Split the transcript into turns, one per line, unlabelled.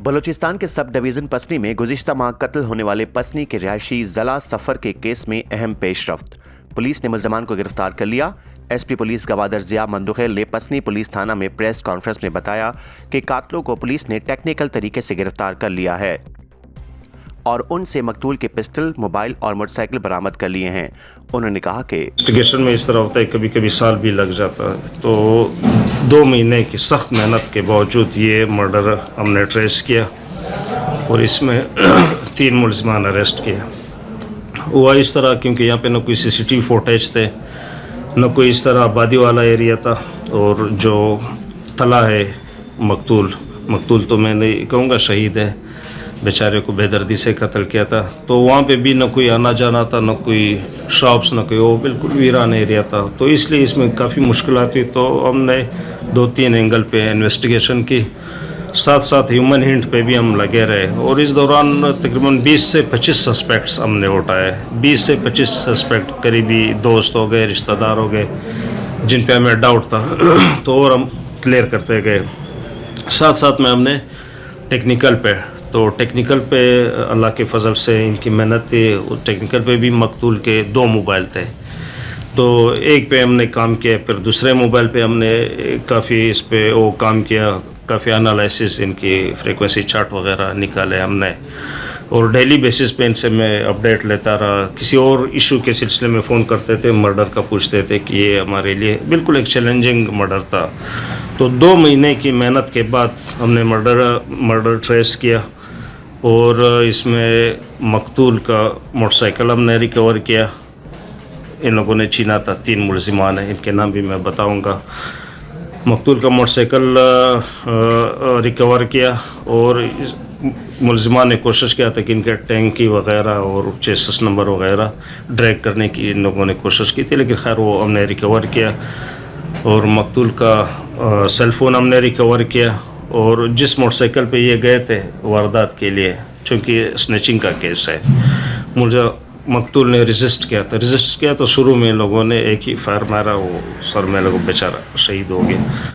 बलूचिस्तान के sub division पसनी में गुज़िश्ता माह कत्ल होने वाले पसनी के रिहायशी ज़ला सफ़र के केस में अहम पेशरफ्त। पुलिस ने मुल्ज़मान को गिरफ्तार कर लिया। एसपी पुलिस गवादर ज़िया मंदुखेल ने पसनी पुलिस थाना में प्रेस कॉन्फ्रेंस में बताया कि कातलों को पुलिस ने टेक्निकल तरीके से गिरफ्तार कर लिया है और उनसे मकतूल के पिस्टल, मोबाइल और मोटरसाइकिल बरामद कर लिए हैं। उन्होंने कहा कि
इन्वेस्टिगेशन में इस तरह होता है, कभी कभी साल भी लग जाता है, तो 2 महीने की सख्त मेहनत के बावजूद ये मर्डर हमने ट्रेस किया और इसमें 3 मुल्ज़िमान अरेस्ट किया। हुआ इस तरह क्योंकि यहाँ पे न कोई CCTV फुटेज थे, न कोई इस तरह आबादी वाला एरिया था, और जो तला है मकतूल तो मैं नहीं कहूँगा शहीद है, बेचारे को बेदर्दी से कत्ल किया था, तो वहाँ पे भी न कोई आना जाना था, न कोई शॉप्स, न कोई, वो बिल्कुल वीरान एरिया था। तो इसलिए इसमें काफ़ी मुश्किलात हुई। तो हमने 2-3 एंगल पे इन्वेस्टिगेशन की, साथ साथ ह्यूमन हिंट पे भी हम लगे रहे, और इस दौरान तकरीबन 20 से 25 सस्पेक्ट्स हमने उठाए। 20 से 25 सस्पेक्ट करीबी दोस्त हो गए, रिश्तेदार हो गए, जिन पे हमें डाउट था तो और हम क्लियर करते गए। साथ साथ में हमने टेक्निकल पे अल्लाह के फजल से इनकी मेहनत थी। टेक्निकल पे भी मकतूल के 2 मोबाइल थे, तो एक पे हमने काम किया, फिर दूसरे मोबाइल पे हमने काफ़ी इस पे वो काम किया, काफ़ी एनालिसिस, इनकी फ्रीक्वेंसी चार्ट वगैरह निकाले हमने, और डेली बेसिस पे इनसे मैं अपडेट लेता रहा। किसी और इशू के सिलसिले में फ़ोन करते थे, मर्डर का पूछते थे कि ये हमारे लिए बिल्कुल एक चैलेंजिंग मर्डर था। तो 2 महीने की मेहनत के बाद हमने मर्डर ट्रेस किया, और इसमें मकतूल का मोटरसाइकिल हमने रिकवर किया। इन लोगों ने छीना था, 3 मुल्ज़िमान हैं, इनके नाम भी मैं बताऊंगा। मकतूल का मोटरसाइकिल रिकवर किया, और मुल्ज़िमान ने कोशिश किया था कि इनके टैंकी वगैरह और चेसिस नंबर वगैरह ड्रैग करने की इन लोगों ने कोशिश की थी, लेकिन खैर वो हमने रिकवर किया। और मकतूल का सेल फ़ोन हमने रिकवर किया, और जिस मोटरसाइकिल पे ये गए थे वारदात के लिए, चूँकि स्नैचिंग का केस है, मुझे मकतूल ने रेजिस्ट किया तो शुरू में लोगों ने एक ही फायर मारा, वो सर में लोगों बेचारा शहीद हो गया।